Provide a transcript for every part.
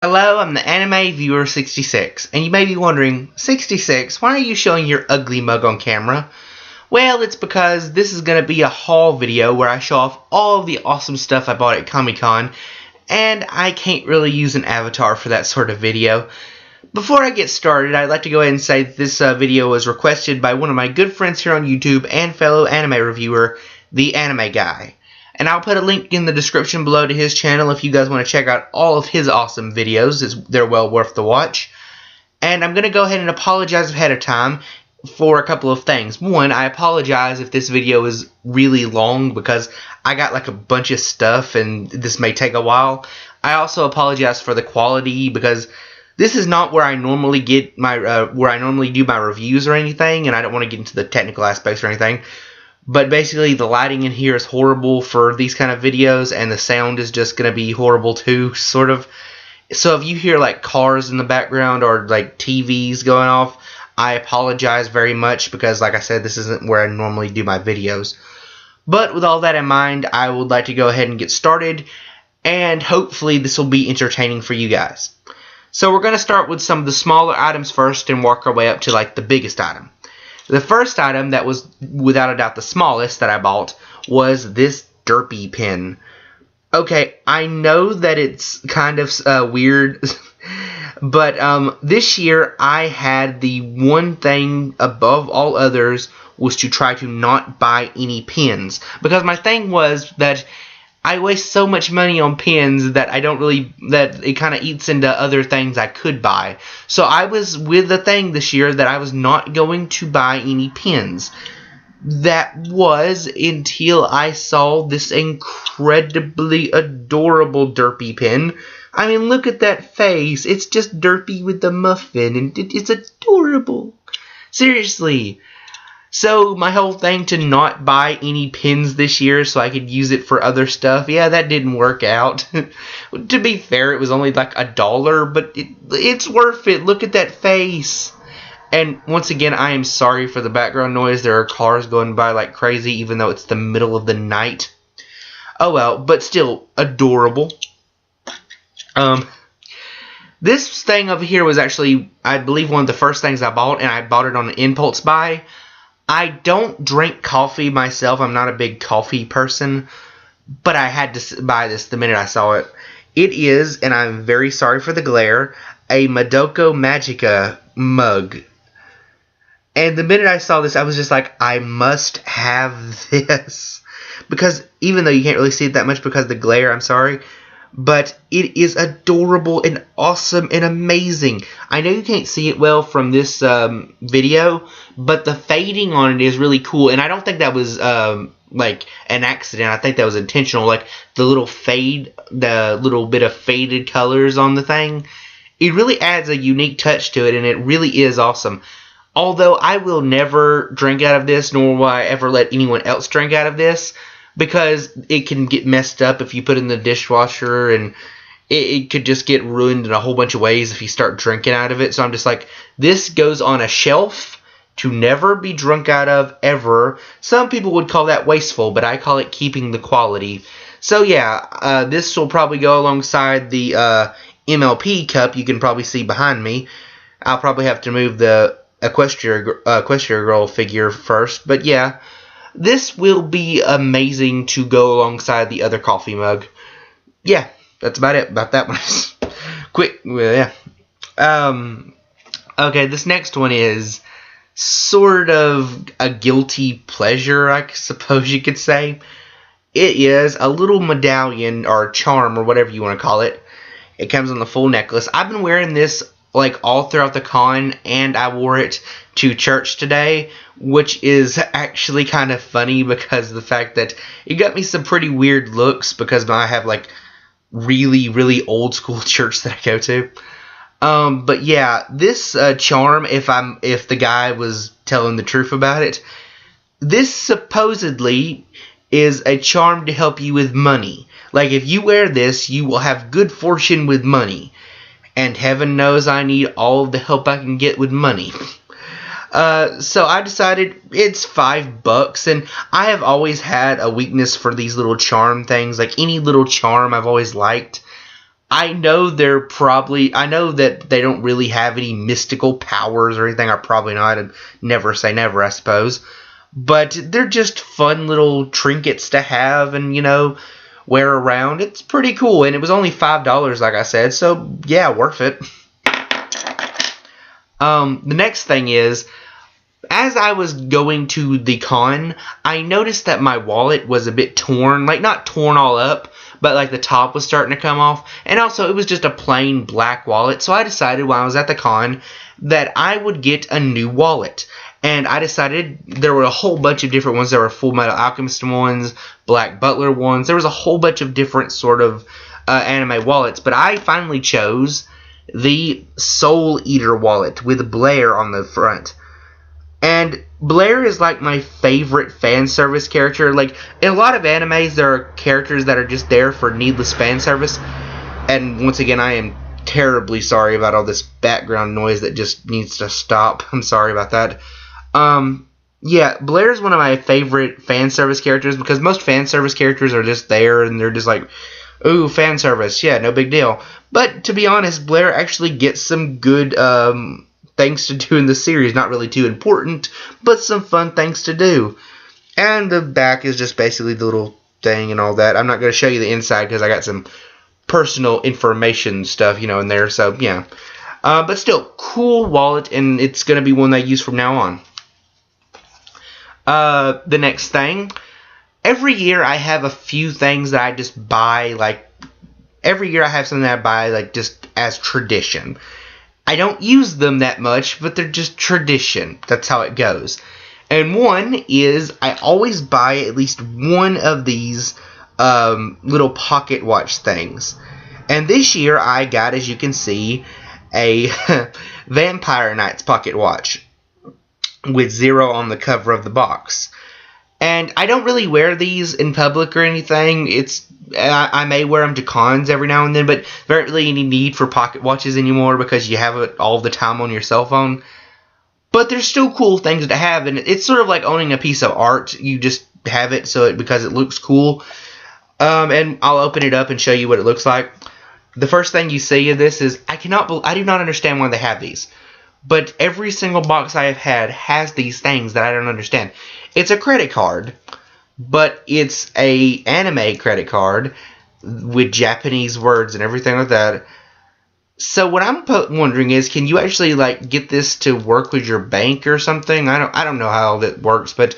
Hello, I'm the Anime Viewer 66, and you may be wondering, 66, why are you showing your ugly mug on camera? Well, it's because this is going to be a haul video where I show off all of the awesome stuff I bought at Comic-Con, and I can't really use an avatar for that sort of video. Before I get started, I'd like to go ahead and say that this video was requested by one of my good friends here on YouTube and fellow anime reviewer, The Anime Guy. And I'll put a link in the description below to his channel if you guys want to check out all of his awesome videos. They're well worth the watch. And I'm going to go ahead and apologize ahead of time for a couple of things. One, I apologize if this video is really long because I got like a bunch of stuff and this may take a while. I also apologize for the quality because this is not where I normally get my where I normally do my reviews or anything, and I don't want to get into the technical aspects or anything. But basically, the lighting in here is horrible for these kind of videos, and the sound is just going to be horrible too, sort of. So if you hear like cars in the background or like TVs going off, I apologize very much because, like I said, this isn't where I normally do my videos. But with all that in mind, I would like to go ahead and get started, and hopefully this will be entertaining for you guys. So we're going to start with some of the smaller items first and work our way up to like the biggest item. The first item that was without a doubt the smallest that I bought was this Derpy pen. Okay, I know that it's kind of weird, but this year I had the one thing above all others was to try to not buy any pens. Because my thing was that I waste so much money on pens that that it kind of eats into other things I could buy. So I was with the thing this year that I was not going to buy any pens. That was until I saw this incredibly adorable Derpy pen. I mean, look at that face. It's just Derpy with the muffin, and it's adorable. Seriously. So my whole thing to not buy any pens this year so I could use it for other stuff, yeah, that didn't work out. To be fair, it was only like $1, but it's worth it. Look at that face. And once again, I am sorry for the background noise. There are cars going by like crazy even though it's the middle of the night. Oh well, but still adorable. This thing over here was actually, I believe, one of the first things I bought, and I bought it on an impulse buy. I don't drink coffee myself. I'm not a big coffee person, but I had to buy this the minute I saw it. It is, and I'm very sorry for the glare, a Madoka Magica mug. And the minute I saw this, I was just like, I must have this. Because even though you can't really see it that much because of the glare, I'm sorry, but it is adorable and awesome and amazing. I know you can't see it well from this video, but the fading on it is really cool. And I don't think that was like an accident. I think that was intentional. Like the little fade, the little bit of faded colors on the thing. It really adds a unique touch to it, and it really is awesome. Although I will never drink out of this, nor will I ever let anyone else drink out of this, because it can get messed up if you put it in the dishwasher, and it could just get ruined in a whole bunch of ways if you start drinking out of it. So I'm just like, this goes on a shelf to never be drunk out of ever. Some people would call that wasteful, but I call it keeping the quality. So yeah, this will probably go alongside the MLP cup you can probably see behind me. I'll probably have to move the Equestria Girl figure first, but yeah. This will be amazing to go alongside the other coffee mug. Yeah, that's about it. About that one. Quick, well, yeah. Okay, this next one is sort of a guilty pleasure, I suppose you could say. It is a little medallion or charm or whatever you want to call it. It comes on the full necklace. I've been wearing this like all throughout the con, and I wore it to church today, which is actually kind of funny because of the fact that it got me some pretty weird looks because I have like really old school church that I go to. But yeah, this charm, if the guy was telling the truth about it, this supposedly is a charm to help you with money. Like if you wear this, you will have good fortune with money. And heaven knows I need all of the help I can get with money. So I decided it's $5, and I have always had a weakness for these little charm things. Like any little charm I've always liked. I know I know that they don't really have any mystical powers or anything. Or probably not. I'd never say never, I suppose. But they're just fun little trinkets to have and, wear around. It's pretty cool. And it was only $5, like I said. So, yeah, worth it. The next thing is, as I was going to the con, I noticed that my wallet was a bit torn. Like, not torn all up, but like the top was starting to come off. And also, it was just a plain black wallet. So I decided while I was at the con that I would get a new wallet. And I decided there were a whole bunch of different ones. There were Full Metal Alchemist ones, Black Butler ones. There was a whole bunch of different sort of anime wallets. But I finally chose the Soul Eater wallet with Blair on the front. And Blair is like my favorite fan service character. Like, in a lot of animes, there are characters that are just there for needless fan service. And once again, I am terribly sorry about all this background noise that just needs to stop. I'm sorry about that. Yeah, Blair is one of my favorite fan service characters because most fan service characters are just there and they're just like, ooh, fan service, yeah, no big deal. But to be honest, Blair actually gets some good things to do in the series. Not really too important, but some fun things to do. And the back is just basically the little thing and all that. I'm not going to show you the inside because I got some personal information stuff, in there. So, yeah. But still, cool wallet, and it's going to be one that I use from now on. The next thing, every year I have a few things that I just buy, like, every year I have something that I buy, like, just as tradition. I don't use them that much, but they're just tradition. That's how it goes. And one is, I always buy at least one of these little pocket watch things. And this year I got, as you can see, a Vampire Knights pocket watch with 0 on the cover of the box. And I don't really wear these in public or anything. I may wear them to cons every now and then, but there aren't really any need for pocket watches anymore because you have it all the time on your cell phone. But they're still cool things to have, and it's sort of like owning a piece of art. You just have it because it looks cool. And I'll open it up and show you what it looks like. The first thing you see of this is, I do not understand why they have these. But every single box I have had has these things that I don't understand. It's a credit card, but it's a anime credit card with Japanese words and everything like that. So what I'm wondering is, can you actually like get this to work with your bank or something? I don't know how that works, but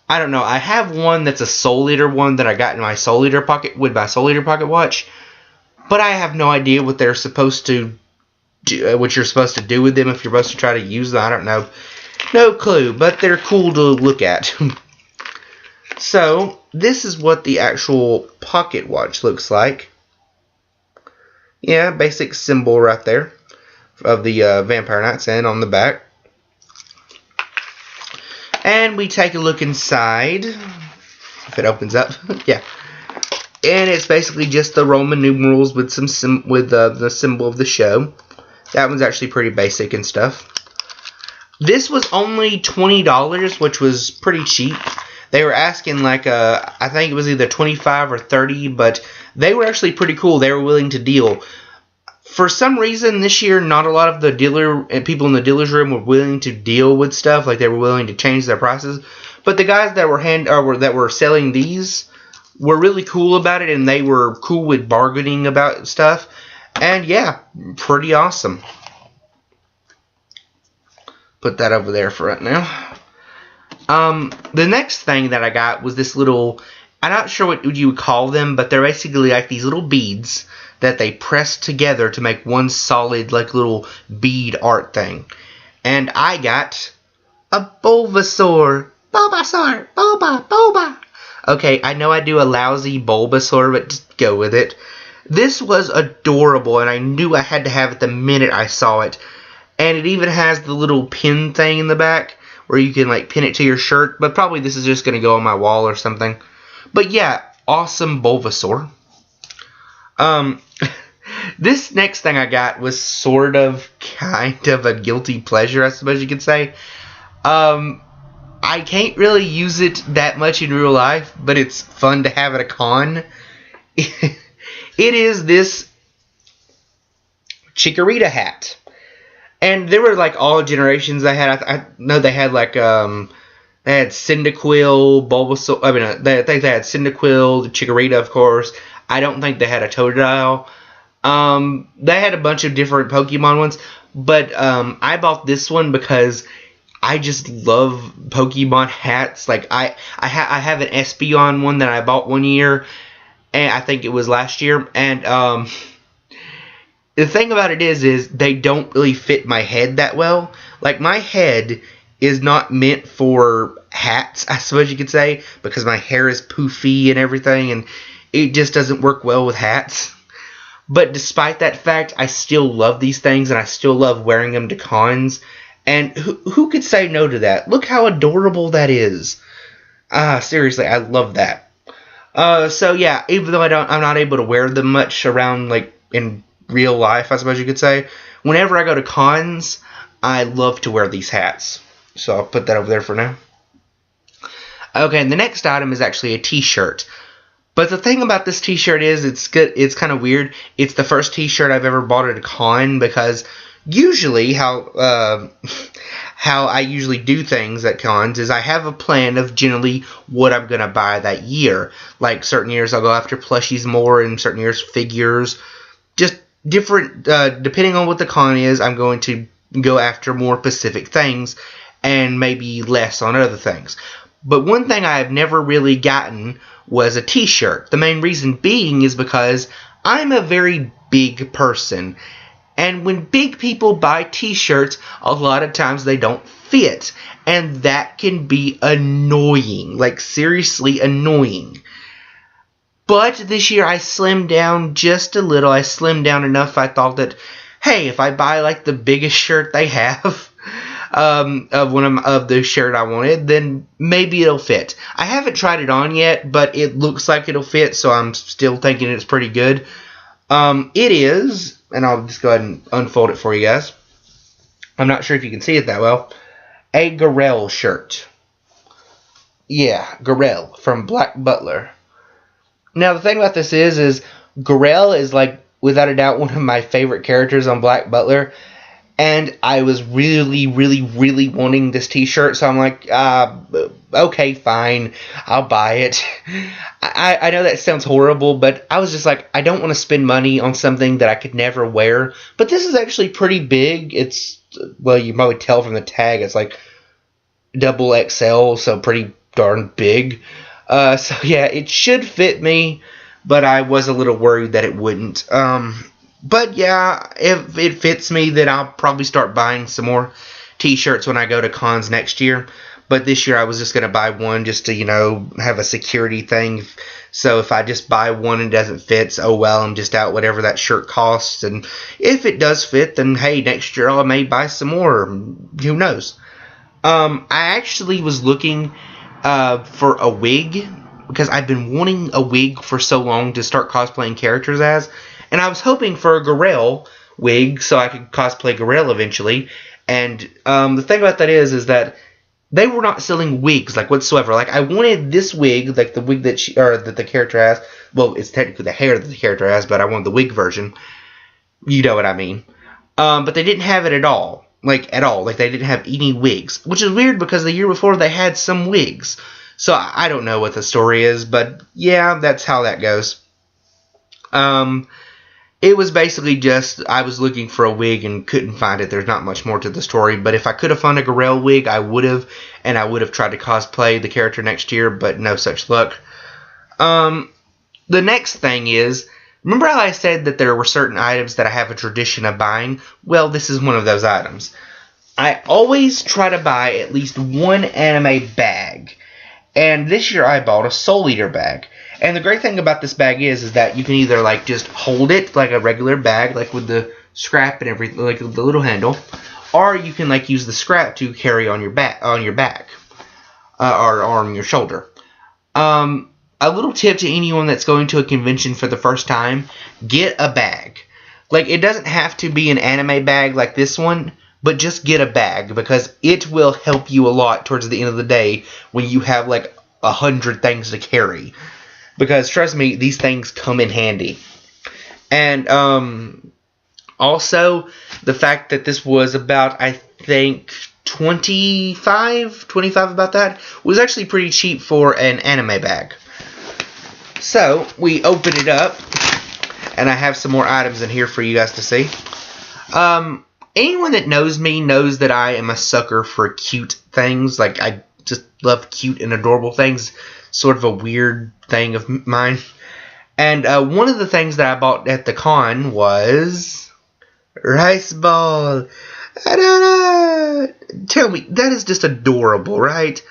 I don't know. I have one that's a Soul Eater one that I got in my Soul Eater pocket with my Soul Eater pocket watch, but I have no idea what they're supposed to do, what you're supposed to do with them if you're supposed to try to use them. I don't know. No clue, but they're cool to look at. So, this is what the actual pocket watch looks like. Yeah, basic symbol right there of the Vampire Knights and on the back. And we take a look inside. If it opens up. Yeah. And it's basically just the Roman numerals with the symbol of the show. That one's actually pretty basic and stuff. This was only $20, which was pretty cheap. They were asking like I think it was either $25 or $30, but they were actually pretty cool. They were willing to deal. For some reason this year, not a lot of the people in the dealer's room were willing to deal with stuff. Like they were willing to change their prices. But the guys that were selling these were really cool about it, and they were cool with bargaining about stuff. And yeah, pretty awesome. Put that over there for right now. The next thing that I got was this little, I'm not sure what you would call them, but they're basically like these little beads that they press together to make one solid like little bead art thing. And I got a Bulbasaur. Bulbasaur. Boba. Okay, I know I do a lousy Bulbasaur, but just go with it. This was adorable, and I knew I had to have it the minute I saw it. And it even has the little pin thing in the back where you can like pin it to your shirt. But probably this is just going to go on my wall or something. But yeah, awesome Bulbasaur. This next thing I got was sort of kind of a guilty pleasure, I suppose you could say. I can't really use it that much in real life, but it's fun to have at a con. It is this Chikorita hat. And there were like all generations they had. I know they had like they had Cyndaquil, Bulbasaur. I mean, I think they had Cyndaquil, Chikorita, of course. I don't think they had a Totodile. They had a bunch of different Pokemon ones, but I bought this one because I just love Pokemon hats. Like I have an Espeon one that I bought one year, and I think it was last year. And the thing about it is they don't really fit my head that well. Like my head is not meant for hats, I suppose you could say, because my hair is poofy and everything, and it just doesn't work well with hats. But despite that fact, I still love these things, and I still love wearing them to cons. And who could say no to that? Look how adorable that is. Seriously, I love that. So yeah, even though I'm not able to wear them much around, like, in real life, I suppose you could say, whenever I go to cons, I love to wear these hats. So I'll put that over there for now. Okay, and the next item is actually a t-shirt. But the thing about this t-shirt is it's kind of weird. It's the first t-shirt I've ever bought at a con, because usually how I usually do things at cons is I have a plan of generally what I'm going to buy that year. Like certain years I'll go after plushies more, and certain years figures. Just different, depending on what the con is, I'm going to go after more specific things and maybe less on other things. But one thing I have never really gotten was a t-shirt. The main reason being is because I'm a very big person. And when big people buy t-shirts, a lot of times they don't fit. And that can be annoying. Like, seriously annoying. But this year I slimmed down just a little. I slimmed down enough I thought that, hey, if I buy like the biggest shirt they have of the shirt I wanted, then maybe it'll fit. I haven't tried it on yet, but it looks like it'll fit, so I'm still thinking it's pretty good. It is, and I'll just go ahead and unfold it for you guys. I'm not sure if you can see it that well. A Garel shirt. Yeah, Garel from Black Butler. Now, the thing about this is Garel is, like, without a doubt, one of my favorite characters on Black Butler. And I was really, really, really wanting this t-shirt, so I'm like, okay, fine, I'll buy it. I know that sounds horrible, but I was just like, I don't want to spend money on something that I could never wear. But this is actually pretty big. It's, well, you might tell from the tag, it's like double XL, so pretty darn big. So yeah, it should fit me, but I was a little worried that it wouldn't. But yeah, if it fits me, then I'll probably start buying some more t-shirts when I go to cons next year. But this year I was just going to buy one just to, you know, have a security thing. So if I just buy one and it doesn't fit, oh well, I'm just out whatever that shirt costs. And if it does fit, then hey, next year I may buy some more. Who knows? I actually was looking for a wig, because I've been wanting a wig for so long to start cosplaying characters as. And I was hoping for a Garel wig so I could cosplay Garel eventually. And the thing about that is that they were not selling wigs like whatsoever. Like, I wanted this wig, like the wig that that the character has. Well, it's technically the hair that the character has, but I wanted the wig version. You know what I mean. But they didn't have it at all. Like, at all. Like, they didn't have any wigs. Which is weird because the year before they had some wigs. So I don't know what the story is, but yeah, that's how that goes. It was basically just, I was looking for a wig and couldn't find it. There's not much more to the story. But if I could have found a Garel wig, I would have. And I would have tried to cosplay the character next year, but no such luck. The next thing is, remember how I said that there were certain items that I have a tradition of buying? Well, this is one of those items. I always try to buy at least one anime bag. And this year I bought a Soul Eater bag. And the great thing about this bag is that you can either, like, just hold it like a regular bag, like with the scrap and everything, like the little handle, or you can, like, use the scrap to carry on your back, or on your shoulder. A little tip to anyone that's going to a convention for the first time: get a bag. Like, it doesn't have to be an anime bag like this one, but just get a bag, because it will help you a lot towards the end of the day when you have, like, 100 things to carry. Because, trust me, these things come in handy. And, Also, the fact that this was about, I think, 25 about that, was actually pretty cheap for an anime bag. So, we open it up, and I have some more items in here for you guys to see. Anyone that knows me knows that I am a sucker for cute things. Like, I just love cute and adorable things. Sort of a weird thing of mine. And one of the things that I bought at the con was Rice Ball. Tell me, that is just adorable, right?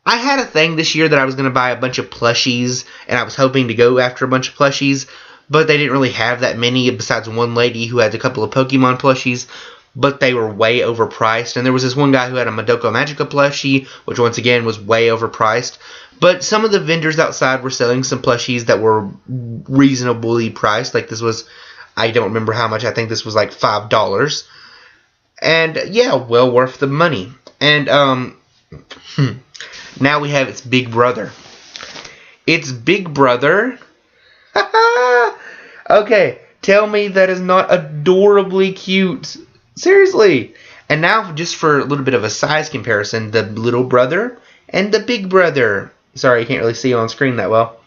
I had a thing this year that I was going to buy a bunch of plushies, and I was hoping to go after a bunch of plushies, but they didn't really have that many besides one lady who had a couple of Pokemon plushies, but they were way overpriced. And there was this one guy who had a Madoka Magica plushie, which once again was way overpriced. But some of the vendors outside were selling some plushies that were reasonably priced. Like this was, I don't remember how much, I think this was like $5. And yeah, well worth the money. And now we have its big brother. Its big brother. Okay, tell me that is not adorably cute. Seriously. And now, just for a little bit of a size comparison, the little brother and the big brother. Sorry, you can't really see on screen that well.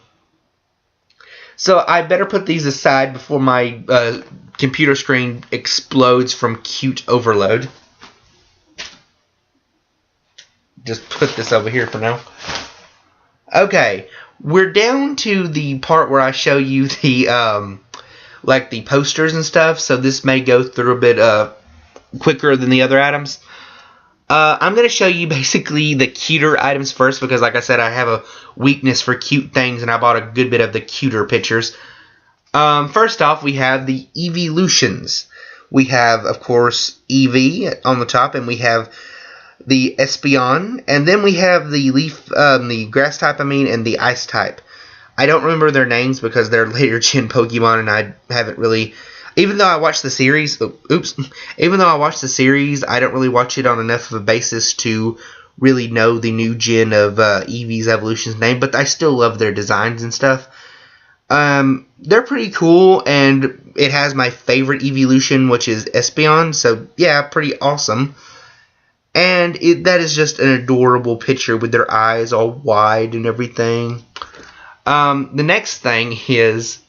So I better put these aside before my computer screen explodes from cute overload. Just put this over here for now. Okay, we're down to the part where I show you the like the posters and stuff. So this may go through a bit quicker than the other items. I'm going to show you basically the cuter items first because, like I said, I have a weakness for cute things, and I bought a good bit of the cuter pictures. First off, we have the Eeveelutions. We have, of course, Eevee on the top, and we have the Espeon, and then we have the the grass type, and the ice type. I don't remember their names because they're later gen Pokemon, and I haven't really, even though I watched the series, even though I watched the series, I don't really watch it on enough of a basis to really know the new gen of Eevee's evolution's name, but I still love their designs and stuff. They're pretty cool, and it has my favorite Eeveelution, which is Espeon, so yeah, pretty awesome. And that is just an adorable picture with their eyes all wide and everything. The next thing is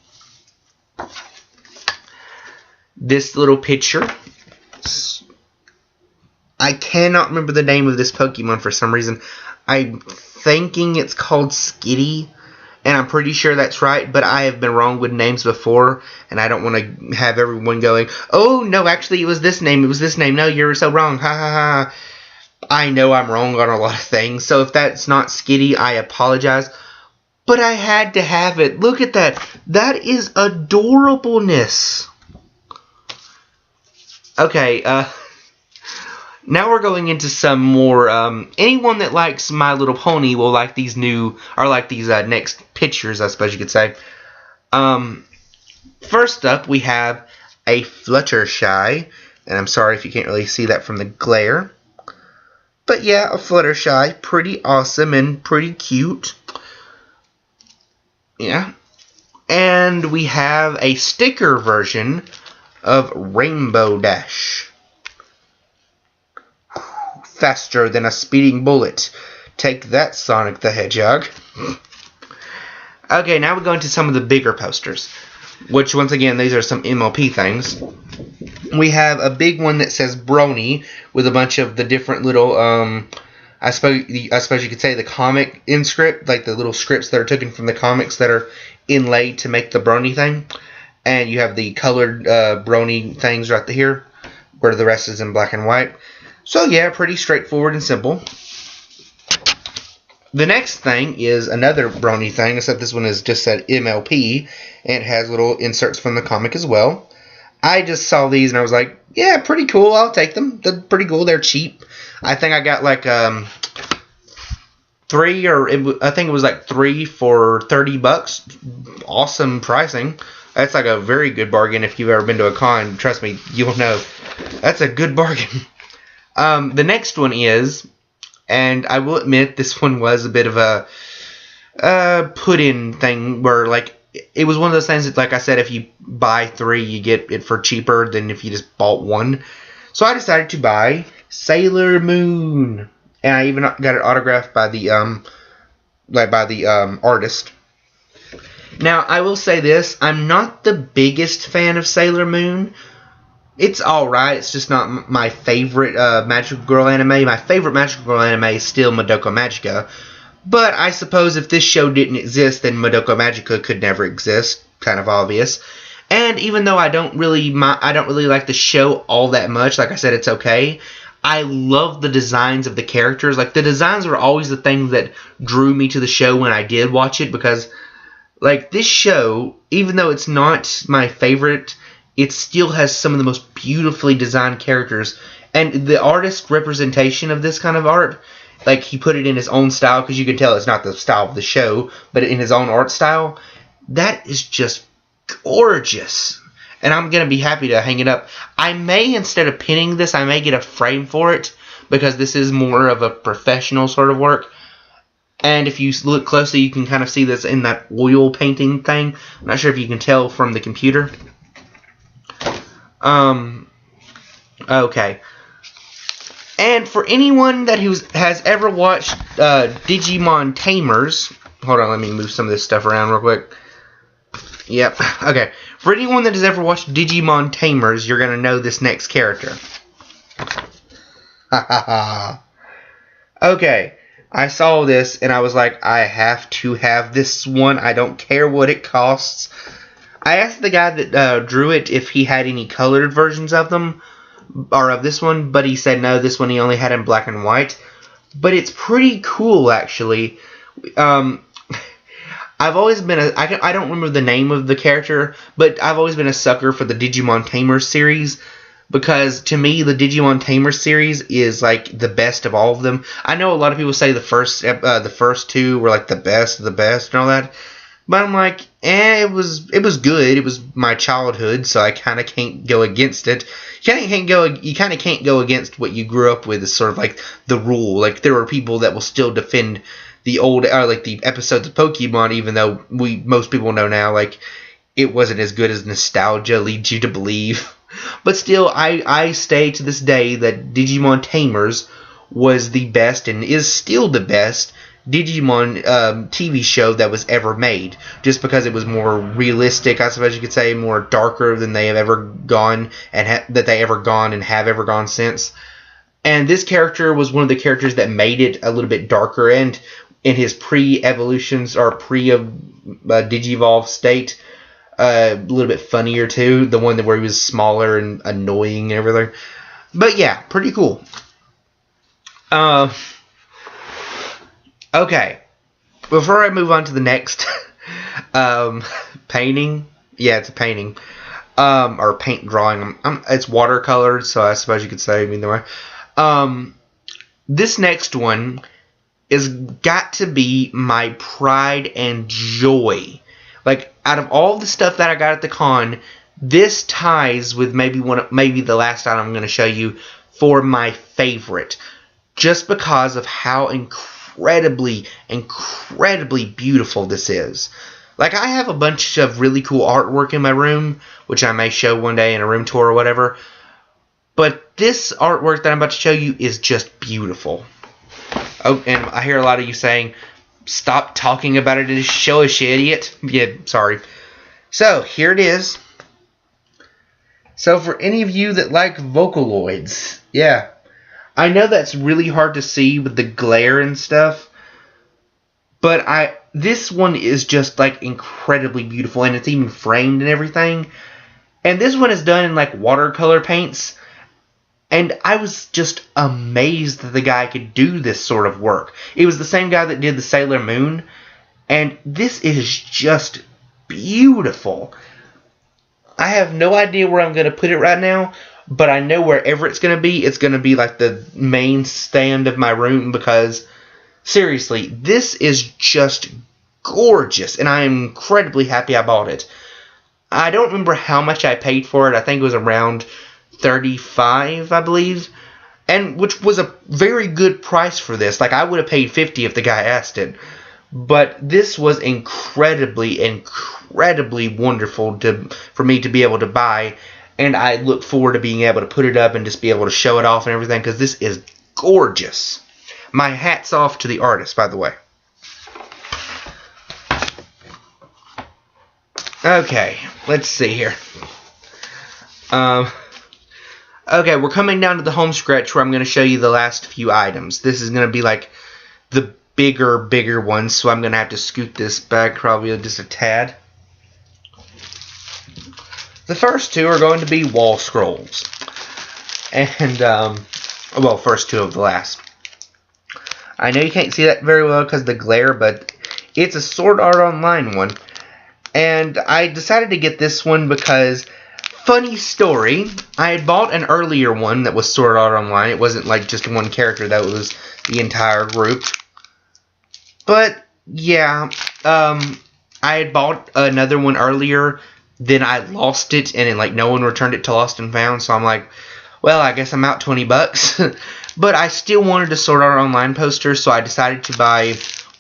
this little picture. I cannot remember the name of this Pokemon for some reason. I'm thinking it's called Skitty, and I'm pretty sure that's right, but I have been wrong with names before, and I don't want to have everyone going, oh, no, actually, it was this name, no, you're so wrong, ha ha ha. I know I'm wrong on a lot of things, so if that's not Skitty, I apologize. But I had to have it. Look at that. That is adorableness. Okay, now we're going into some more, anyone that likes My Little Pony will like these new, or like these next pictures, I suppose you could say. First up, we have a Fluttershy, and I'm sorry if you can't really see that from the glare. But yeah, a Fluttershy, pretty awesome and pretty cute. Yeah. And we have a sticker version of Rainbow Dash. Faster than a speeding bullet. Take that, Sonic the Hedgehog. Okay, now we're going to some of the bigger posters, which, once again, these are some MLP things. We have a big one that says Brony with a bunch of the different little, I suppose you could say the comic inscript, like the little scripts that are taken from the comics that are inlaid to make the Brony thing. And you have the colored Brony things right here, where the rest is in black and white. So yeah, pretty straightforward and simple. The next thing is another Brony thing, except this one is just said MLP, and it has little inserts from the comic as well. I just saw these and I was like, yeah, pretty cool, I'll take them. They're pretty cool, they're cheap. I think I got like three for $30. Awesome pricing. That's like a very good bargain if you've ever been to a con. Trust me, you'll know. That's a good bargain. The next one is, and I will admit this one was a bit of a put-in thing where like it was one of those things that, like I said, if you buy 3, you get it for cheaper than if you just bought 1. So I decided to buy Sailor Moon, and I even got it autographed by the artist. Now, I will say this, I'm not the biggest fan of Sailor Moon. It's alright, it's just not my favorite Magical Girl anime. My favorite Magical Girl anime is still Madoka Magica. But I suppose if this show didn't exist, then Madoka Magica could never exist. Kind of obvious. And even though I don't really like the show all that much, like I said, it's okay. I love the designs of the characters. Like, the designs were always the thing that drew me to the show when I did watch it, because, like, this show, even though it's not my favorite, it still has some of the most beautifully designed characters. And the artist representation of this kind of art, like, he put it in his own style, because you can tell it's not the style of the show, but in his own art style, that is just gorgeous. And I'm going to be happy to hang it up. I may, instead of pinning this, I may get a frame for it, because this is more of a professional sort of work. And if you look closely, you can kind of see this in that oil painting thing. I'm not sure if you can tell from the computer. Okay. And for anyone that has ever watched Digimon Tamers, hold on, let me move some of this stuff around real quick. Yep, okay. For anyone that has ever watched Digimon Tamers, you're going to know this next character. Okay, I saw this and I was like, I have to have this one. I don't care what it costs. I asked the guy that drew it if he had any colored versions of them, or of this one, but he said no, this one he only had in black and white. But it's pretty cool, actually. I've always been I don't remember the name of the character, but I've always been a sucker for the Digimon Tamers series, because to me the Digimon Tamers series is like the best of all of them. I know a lot of people say the first 2 were like the best of the best and all that, but I'm like, it was good. It was my childhood, so I kind of can't go against it. You kind of can't go against what you grew up with. Is sort of like the rule. Like, there are people that will still defend the old, like the episodes of Pokemon, even though most people know now, like, it wasn't as good as nostalgia leads you to believe. But still, I stay to this day that Digimon Tamers was the best and is still the best Digimon TV show that was ever made, just because it was more realistic, I suppose you could say, more darker than they have ever gone, and have ever gone since. And this character was one of the characters that made it a little bit darker, and in his pre-evolutions or pre-Digivolve state, a little bit funnier too. The one where he was smaller and annoying and everything. But yeah, pretty cool. Okay, before I move on to the next painting, yeah, it's a painting, or paint drawing. It's watercolored, so I suppose you could say either way. This next one is got to be my pride and joy. Like, out of all the stuff that I got at the con, this ties with maybe the last item I'm going to show you for my favorite, just because of how incredibly beautiful this is. Like, I have a bunch of really cool artwork in my room, which I may show one day in a room tour or whatever, but this artwork that I'm about to show you is just beautiful. Oh, and I hear a lot of you saying, stop talking about it, just show us, you idiot. Yeah, sorry. So, here it is. So, for any of you that like Vocaloids, yeah, I know that's really hard to see with the glare and stuff, but this one is just like incredibly beautiful, and it's even framed and everything. And this one is done in like watercolor paints, and I was just amazed that the guy could do this sort of work. It was the same guy that did the Sailor Moon, and this is just beautiful. I have no idea where I'm going to put it right now, but I know wherever it's going to be like the main stand of my room, because seriously, this is just gorgeous, and I am incredibly happy I bought it. I don't remember how much I paid for it. I think it was around $35, I believe, and which was a very good price for this. Like, I would have paid $50 if the guy asked it. But this was incredibly wonderful for me to be able to buy, and I look forward to being able to put it up and just be able to show it off and everything, because this is gorgeous. My hat's off to the artist, by the way. Okay, let's see here. Okay, we're coming down to the home stretch where I'm going to show you the last few items. This is going to be like the bigger ones, so I'm going to have to scoot this back probably just a tad. The first two are going to be wall scrolls. And, well, first two of the last. I know you can't see that very well because of the glare, but it's a Sword Art Online one. And I decided to get this one because, funny story, I had bought an earlier one that was Sword Art Online. It wasn't like just one character, that was the entire group. But, yeah, I had bought another one earlier, then I lost it, and then, like, no one returned it to Lost and Found, so I'm like, well, I guess I'm out $20. But I still wanted a Sword Art Online poster, so I decided to buy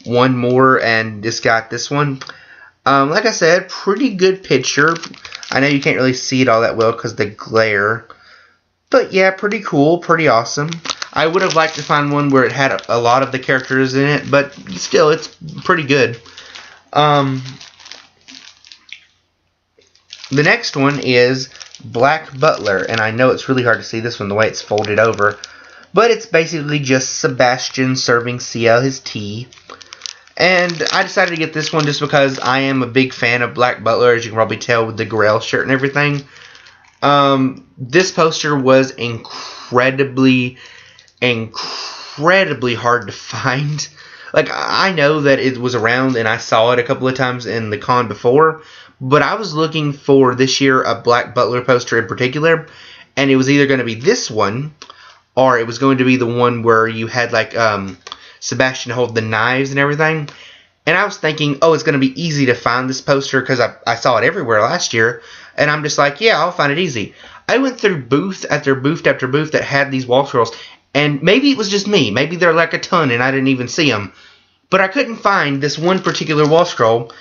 one more, and just got this one. Like I said, pretty good picture. I know you can't really see it all that well because of the glare. But yeah, pretty cool, pretty awesome. I would have liked to find one where it had a lot of the characters in it, but still, it's pretty good. The next one is Black Butler, and I know it's really hard to see this one the way it's folded over, but it's basically just Sebastian serving CL his tea. And I decided to get this one just because I am a big fan of Black Butler, as you can probably tell with the Grail shirt and everything. This poster was incredibly hard to find. Like, I know that it was around and I saw it a couple of times in the con before, but I was looking for this year a Black Butler poster in particular, and it was either going to be this one, or it was going to be the one where you had like Sebastian hold the knives and everything. And I was thinking, oh, it's going to be easy to find this poster because I saw it everywhere last year. And I'm just like, yeah, I'll find it easy. I went through booth after booth after booth that had these wall scrolls. And maybe it was just me. Maybe they're like a ton and I didn't even see them. But I couldn't find this one particular wall scroll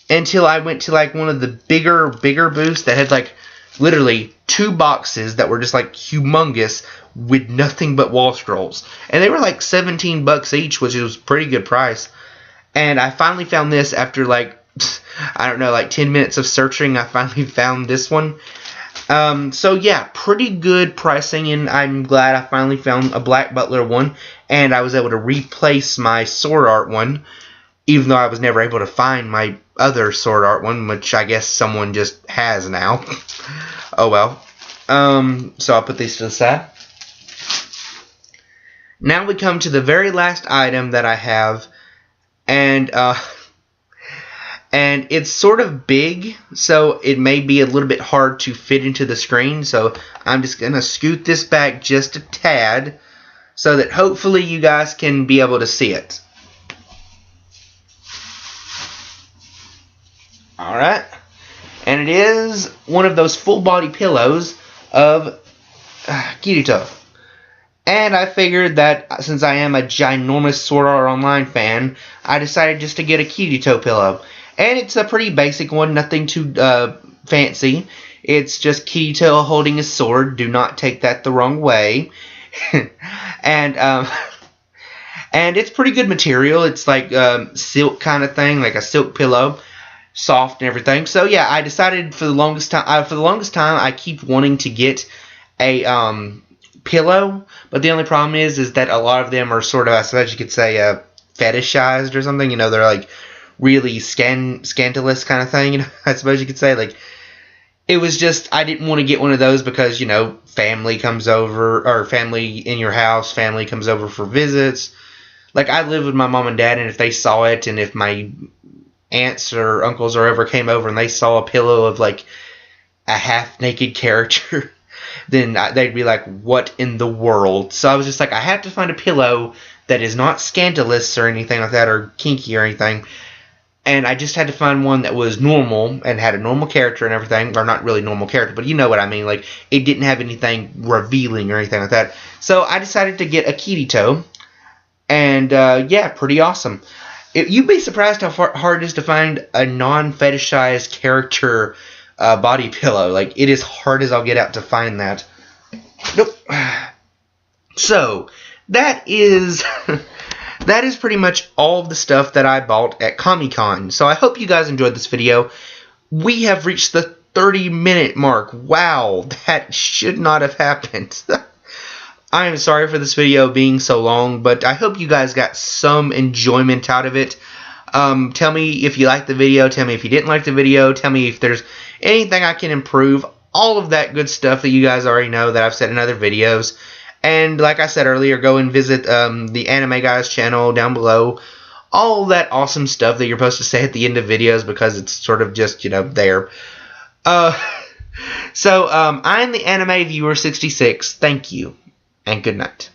until I went to like one of the bigger booths that had like literally 2 boxes that were just like humongous with nothing but wall scrolls. And they were like $17 each, which was a pretty good price. And I finally found this after like, I don't know, like 10 minutes of searching. I finally found this one. So yeah, pretty good pricing, and I'm glad I finally found a Black Butler one. And I was able to replace my Sword Art one, even though I was never able to find my other Sword Art one, which I guess someone just has now. Oh well. So I'll put these to the side. Now we come to the very last item that I have, and it's sort of big, so it may be a little bit hard to fit into the screen, so I'm just going to scoot this back just a tad so that hopefully you guys can be able to see it. Alright, and it is one of those full body pillows of Kirito. And I figured that since I am a ginormous Sword Art Online fan, I decided just to get a Kirito pillow. And it's a pretty basic one, nothing too fancy. It's just Kirito holding his sword. Do not take that the wrong way. And it's pretty good material. It's like silk kind of thing, like a silk pillow, soft and everything. So yeah, I decided for the longest time. I keep wanting to get a pillow, but the only problem is that a lot of them are sort of, I suppose you could say, fetishized or something. You know, they're like really scandalous kind of thing. You know, I suppose you could say. Like, it was just, I didn't want to get one of those because, you know, family comes over, or family in your house, family comes over for visits. Like, I live with my mom and dad, and if they saw it, and if my aunts or uncles or ever came over and they saw a pillow of like a half-naked character, then they'd be like, what in the world? So I was just like, I have to find a pillow that is not scandalous or anything like that, or kinky or anything. And I just had to find one that was normal and had a normal character and everything. Or not really normal character, but you know what I mean. Like, it didn't have anything revealing or anything like that. So I decided to get a Kirito. And yeah, pretty awesome. You'd be surprised how hard it is to find a non-fetishized character body pillow. Like, it is hard as I'll get out to find that. Nope. So, that is that is pretty much all of the stuff that I bought at Comic-Con. So I hope you guys enjoyed this video. We have reached the 30-minute mark. Wow, that should not have happened. I am sorry for this video being so long, but I hope you guys got some enjoyment out of it. Tell me if you liked the video. Tell me if you didn't like the video. Tell me if there's anything I can improve. All of that good stuff that you guys already know that I've said in other videos. And like I said earlier, go and visit the Anime Guys channel down below. All that awesome stuff that you're supposed to say at the end of videos because it's sort of just, you know, there. So, I'm the Anime Viewer 66. Thank you, and good night.